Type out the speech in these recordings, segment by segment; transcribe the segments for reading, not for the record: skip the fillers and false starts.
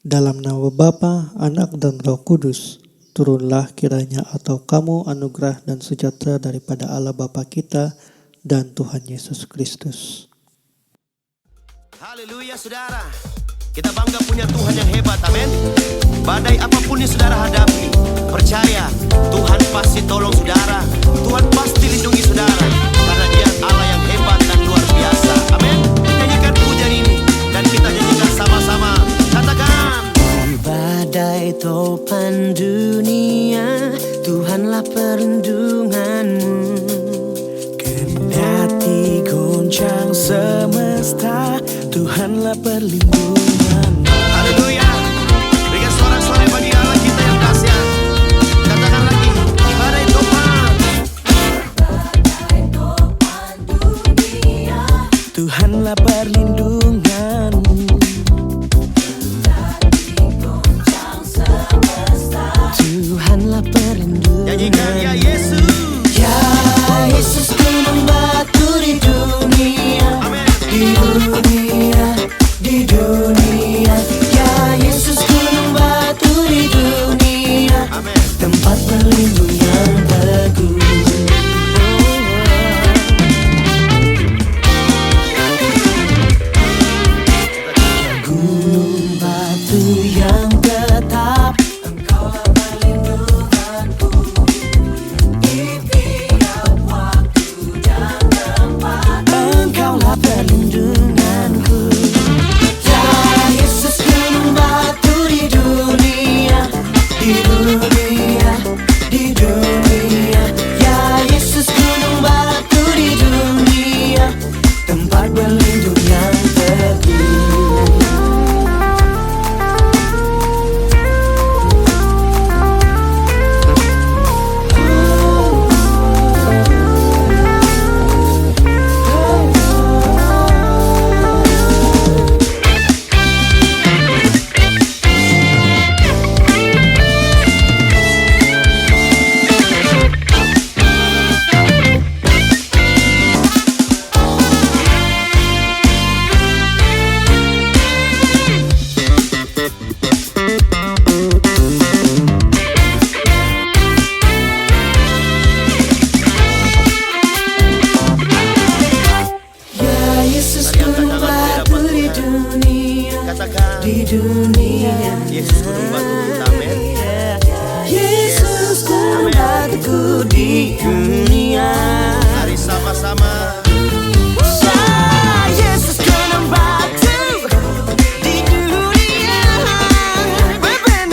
Dalam nama Bapa, Anak, dan Roh Kudus, turunlah kiranya atau kamu anugerah dan sejahtera daripada Allah Bapa kita dan Tuhan Yesus Kristus. Haleluya saudara, kita bangga punya Tuhan yang hebat, amin. Badai apapun yang saudara hadapi, percaya Tuhan pasti tolong saudara, Tuhan pasti lindungi saudara, karena Dia Allah yang hebat dan luar biasa, amin. Nyanyikan pujian ini dan kita nyanyikan sama-sama, katakan. Di badai topan dunia, Tuhanlah perlindunganmu. Kendati goncang semesta, Tuhanlah perlindunganmu. Haleluya. Berikan sorak-sorai bagi Allah kita yang dahsyat. Katakan lagi, di badai topan dunia, Tuhanlah perlindunganmu. Tuhanlah perlindunganmu. nyanyikan ya Yesus. Ya Yesus, gunung batu di dunia, Amin. di dunia, di dunia. Ya Yesus, gunung batu di dunia, Amin. tempat berlindung yang teguh. Gunung batu yang tetap, Engkaulah perlindunganku. Di tiap waktu dan tempat, Engkaulah perlindunganku. Ya Yesus, gunung batu di dunia, di dunia, di dunia. Ya Yesus, gunung batu di dunia, tempat berlindung yang teguh. Ya Yesus, gunung batu di dunia, Katakan, di dunia. Yesus gunung batu kita, amin. Yesus, gunung batuku di dunia. Mari sama-sama. Ya Yesus, gunung batu di dunia. Gunung batuku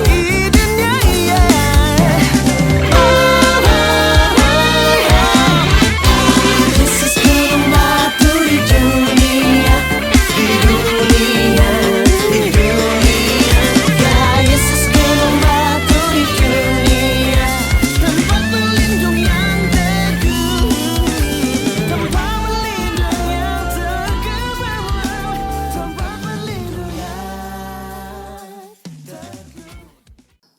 di dunia. Yesus, gunung batu di dunia, di dunia, di dunia. Ya Yesus, gunung batu di dunia, tempat berlindung yang teguh, tempat berlindung yang teguh, tempat berlindung yang teguh.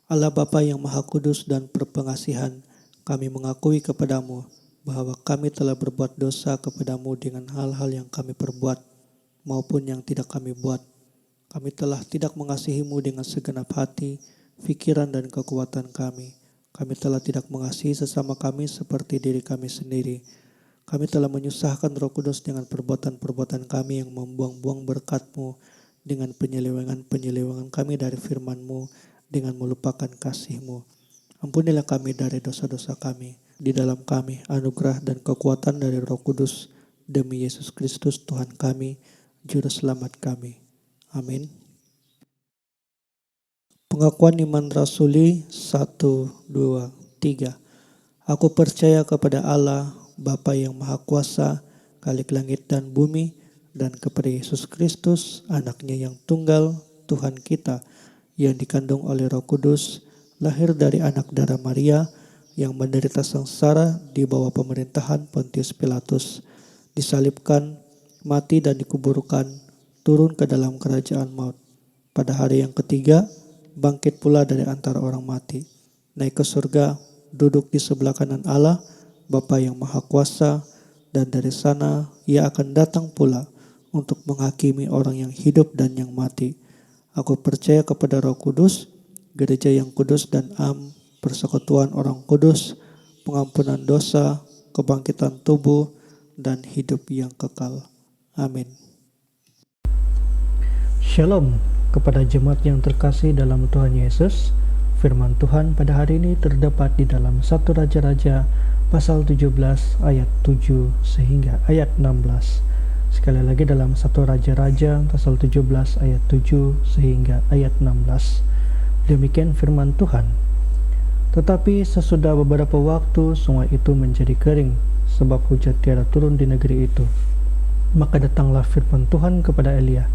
Allah Bapa yang Maha Kudus dan berpengasihan, kami mengakui kepadamu bahwa kami telah berbuat dosa kepadamu dengan hal-hal yang kami perbuat maupun yang tidak kami buat. Kami telah tidak mengasihimu dengan segenap hati, pikiran, dan kekuatan kami. Kami telah tidak mengasihi sesama kami seperti diri kami sendiri. Kami telah menyusahkan Roh Kudus dengan perbuatan-perbuatan kami yang membuang-buang berkat-Mu, dengan penyelewengan-penyelewengan kami dari firman-Mu, dengan melupakan kasih-Mu. Ampunilah kami dari dosa-dosa kami. Di dalam kami anugerah dan kekuatan dari Roh Kudus, demi Yesus Kristus Tuhan kami, Juru Selamat kami. Amin. Pengakuan iman rasuli 1, 2, 3. Aku percaya kepada Allah, Bapa yang Maha Kuasa, Khalik langit dan bumi, dan kepada Yesus Kristus, anaknya yang tunggal, Tuhan kita, yang dikandung oleh Roh Kudus, lahir dari anak darah Maria, yang menderita sengsara di bawah pemerintahan Pontius Pilatus, disalibkan, mati dan dikuburkan, turun ke dalam kerajaan maut. Pada hari yang ketiga, bangkit pula dari antara orang mati, naik ke surga, duduk di sebelah kanan Allah, Bapa yang Maha Kuasa, dan dari sana ia akan datang pula untuk menghakimi orang yang hidup dan yang mati. Aku percaya kepada Roh Kudus, gereja yang kudus dan persekutuan orang kudus, pengampunan dosa, kebangkitan tubuh, dan hidup yang kekal. Amin. Shalom kepada jemaat yang terkasih dalam Tuhan Yesus. Firman Tuhan pada hari ini terdapat di dalam 1 Raja-Raja pasal 17 ayat 7 sehingga ayat 16. Sekali lagi dalam 1 Raja-Raja pasal 17 ayat 7 sehingga ayat 16. Demikian firman Tuhan. Tetapi sesudah beberapa waktu sungai itu menjadi kering, sebab hujan tiada turun di negeri itu. Maka datanglah firman Tuhan kepada Elia,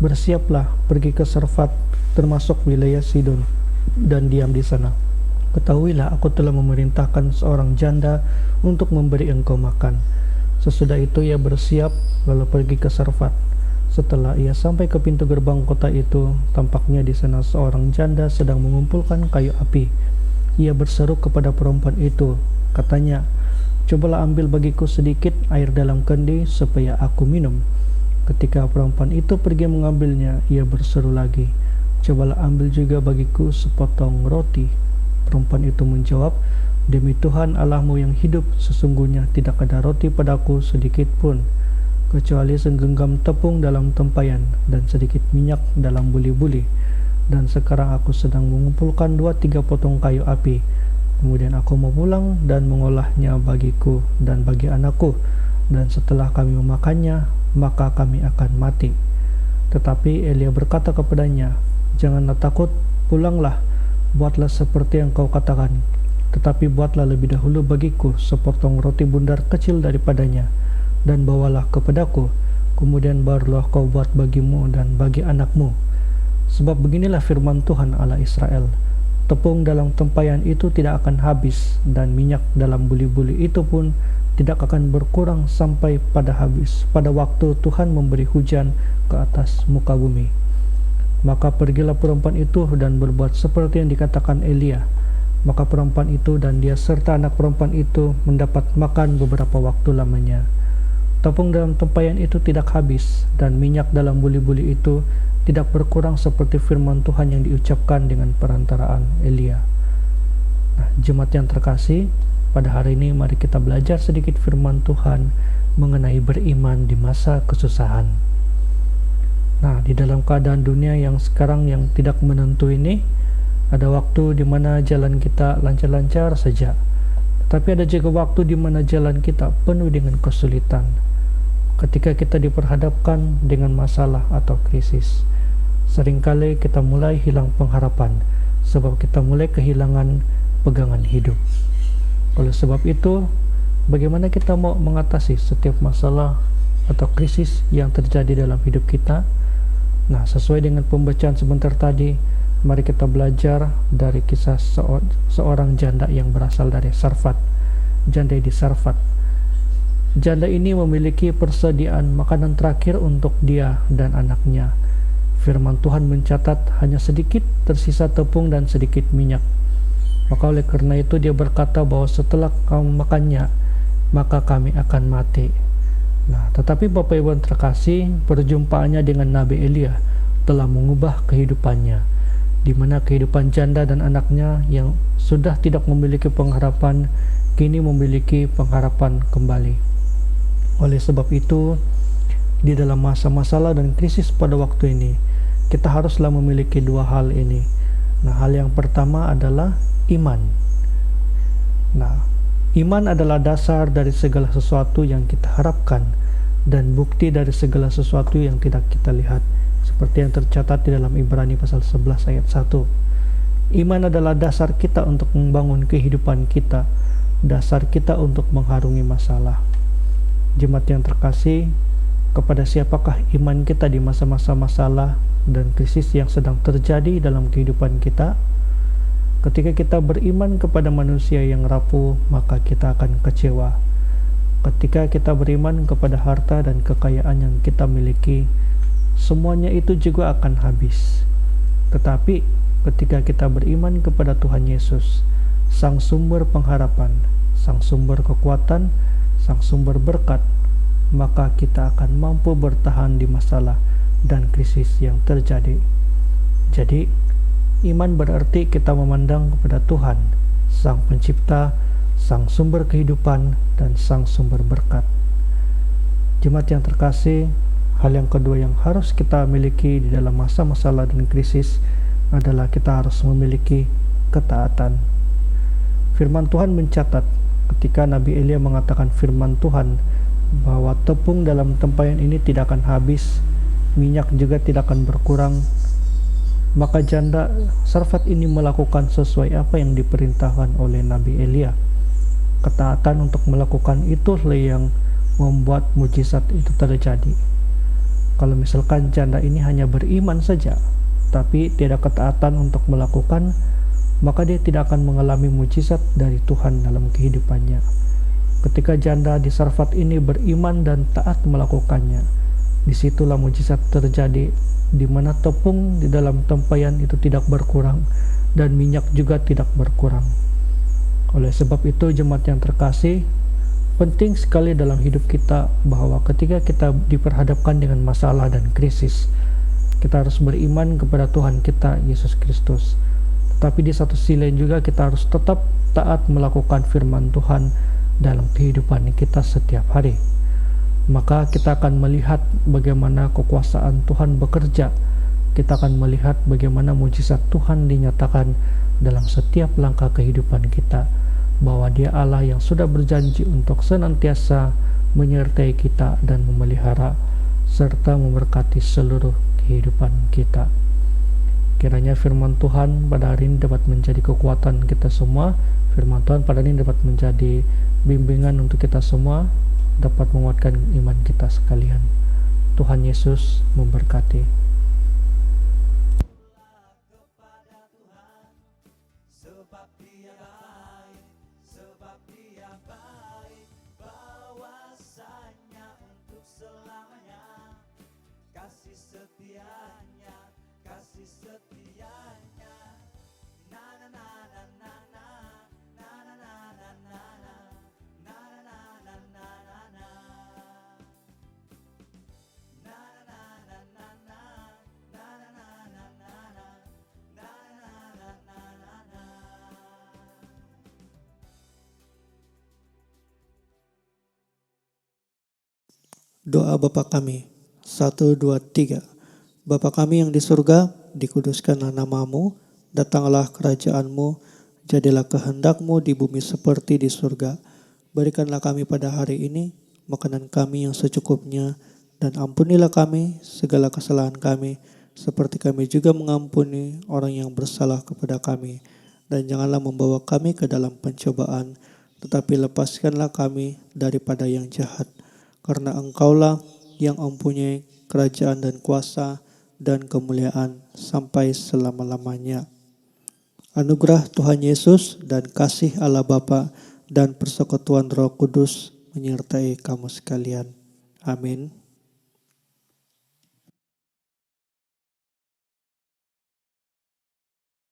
bersiaplah pergi ke Sarfat, termasuk wilayah Sidon, dan diam di sana. Ketahuilah aku telah memerintahkan seorang janda untuk memberi engkau makan. Sesudah itu ia bersiap lalu pergi ke Sarfat. Setelah ia sampai ke pintu gerbang kota itu, tampaknya di sana seorang janda sedang mengumpulkan kayu api. Ia berseru kepada perempuan itu, katanya, cobalah ambil bagiku sedikit air dalam kendi supaya aku minum. Ketika perempuan itu pergi mengambilnya, ia berseru lagi, cobalah ambil juga bagiku sepotong roti. Perempuan itu menjawab, demi Tuhan Allahmu yang hidup, sesungguhnya tidak ada roti padaku sedikit pun, kecuali segenggam tepung dalam tempayan dan sedikit minyak dalam buli-buli. Dan sekarang aku sedang mengumpulkan 2-3 potong kayu api. Kemudian aku mau pulang dan mengolahnya bagiku dan bagi anakku, dan setelah kami memakannya, maka kami akan mati. Tetapi Elia berkata kepadanya, janganlah takut, pulanglah, buatlah seperti yang kau katakan. Tetapi buatlah lebih dahulu bagiku sepotong roti bundar kecil daripadanya, dan bawalah kepadaku, kemudian barulah kau buat bagimu dan bagi anakmu. Sebab beginilah firman Tuhan Allah Israel, tepung dalam tempayan itu tidak akan habis, dan minyak dalam buli-buli itu pun tidak akan berkurang sampai pada habis, pada waktu Tuhan memberi hujan ke atas muka bumi. Maka pergilah perempuan itu dan berbuat seperti yang dikatakan Elia. Maka perempuan itu dan dia serta anak perempuan itu mendapat makan beberapa waktu lamanya. Tepung dalam tempayan itu tidak habis, dan minyak dalam buli-buli itu tidak berkurang seperti firman Tuhan yang diucapkan dengan perantaraan Elia. Nah, jemaat yang terkasih, pada hari ini mari kita belajar sedikit firman Tuhan mengenai beriman di masa kesusahan. Nah, di dalam keadaan dunia yang sekarang yang tidak menentu ini, ada waktu di mana jalan kita lancar-lancar saja. Tetapi ada juga waktu di mana jalan kita penuh dengan kesulitan. Ketika kita diperhadapkan dengan masalah atau krisis, seringkali kita mulai hilang pengharapan, sebab kita mulai kehilangan pegangan hidup. Oleh sebab itu, bagaimana kita mau mengatasi setiap masalah atau krisis yang terjadi dalam hidup kita? Nah, sesuai dengan pembacaan sebentar tadi, mari kita belajar dari kisah seorang janda yang berasal dari Sarfat. Janda di Sarfat. Janda ini memiliki persediaan makanan terakhir untuk dia dan anaknya. Firman Tuhan mencatat hanya sedikit tersisa tepung dan sedikit minyak. Maka oleh karena itu dia berkata bahwa setelah kamu makannya, maka kami akan mati. Nah, tetapi Bapak Ibu yang terkasih, perjumpaannya dengan Nabi Elia telah mengubah kehidupannya, di mana kehidupan janda dan anaknya yang sudah tidak memiliki pengharapan, kini memiliki pengharapan kembali. Oleh sebab itu, di dalam masa masalah dan krisis pada waktu ini, kita haruslah memiliki dua hal ini. Nah, hal yang pertama adalah iman. Nah, iman adalah dasar dari segala sesuatu yang kita harapkan dan bukti dari segala sesuatu yang tidak kita lihat, seperti yang tercatat di dalam Ibrani pasal 11 ayat 1. Iman adalah dasar kita untuk membangun kehidupan kita, dasar kita untuk mengharungi masalah. Jemaat yang terkasih, kepada siapakah iman kita di masa-masa masalah dan krisis yang sedang terjadi dalam kehidupan kita? Ketika kita beriman kepada manusia yang rapuh, maka kita akan kecewa. Ketika kita beriman kepada harta dan kekayaan yang kita miliki, semuanya itu juga akan habis. Tetapi ketika kita beriman kepada Tuhan Yesus, Sang Sumber pengharapan, Sang Sumber kekuatan, sang sumber berkat, maka kita akan mampu bertahan di masalah dan krisis yang terjadi. Jadi, iman berarti kita memandang kepada Tuhan, Sang Pencipta, Sang Sumber kehidupan, dan Sang Sumber berkat. Jemaat yang terkasih, hal yang kedua yang harus kita miliki di dalam masa masalah dan krisis adalah kita harus memiliki ketaatan. Firman Tuhan mencatat ketika Nabi Elia mengatakan firman Tuhan bahwa tepung dalam tempayan ini tidak akan habis, minyak juga tidak akan berkurang, maka janda Sarfat ini melakukan sesuai apa yang diperintahkan oleh Nabi Elia. Ketaatan untuk melakukan itulah yang membuat mujizat itu terjadi. Kalau misalkan janda ini hanya beriman saja, tapi tidak ketaatan untuk melakukan, maka dia tidak akan mengalami mujizat dari Tuhan dalam kehidupannya. Ketika janda di Sarfat ini beriman dan taat melakukannya, disitulah mujizat terjadi, di mana tepung di dalam tempayan itu tidak berkurang dan minyak juga tidak berkurang. Oleh sebab itu, jemaat yang terkasih, penting sekali dalam hidup kita bahwa ketika kita diperhadapkan dengan masalah dan krisis, kita harus beriman kepada Tuhan kita, Yesus Kristus. Tetapi di satu sisi lain juga kita harus tetap taat melakukan firman Tuhan dalam kehidupan kita setiap hari. Maka kita akan melihat bagaimana kekuasaan Tuhan bekerja. Kita akan melihat bagaimana mujizat Tuhan dinyatakan dalam setiap langkah kehidupan kita, bahwa Dia Allah yang sudah berjanji untuk senantiasa menyertai kita dan memelihara serta memberkati seluruh kehidupan kita. Kiranya firman Tuhan pada hari ini dapat menjadi kekuatan kita semua. Firman Tuhan pada hari ini dapat menjadi bimbingan untuk kita semua, dapat menguatkan iman kita sekalian. Tuhan Yesus memberkati. Doa Bapa kami. 1, 2, 3. Bapa kami yang di surga, dikuduskanlah namamu, datanglah kerajaanmu, jadilah kehendakmu di bumi seperti di surga. Berikanlah kami pada hari ini makanan kami yang secukupnya, dan ampunilah kami segala kesalahan kami, seperti kami juga mengampuni orang yang bersalah kepada kami. Dan janganlah membawa kami ke dalam pencobaan, tetapi lepaskanlah kami daripada yang jahat. Karena Engkaulah yang mempunyai kerajaan dan kuasa dan kemuliaan sampai selama-lamanya. Anugerah Tuhan Yesus dan kasih Allah Bapa dan persekutuan Roh Kudus menyertai kamu sekalian. Amin.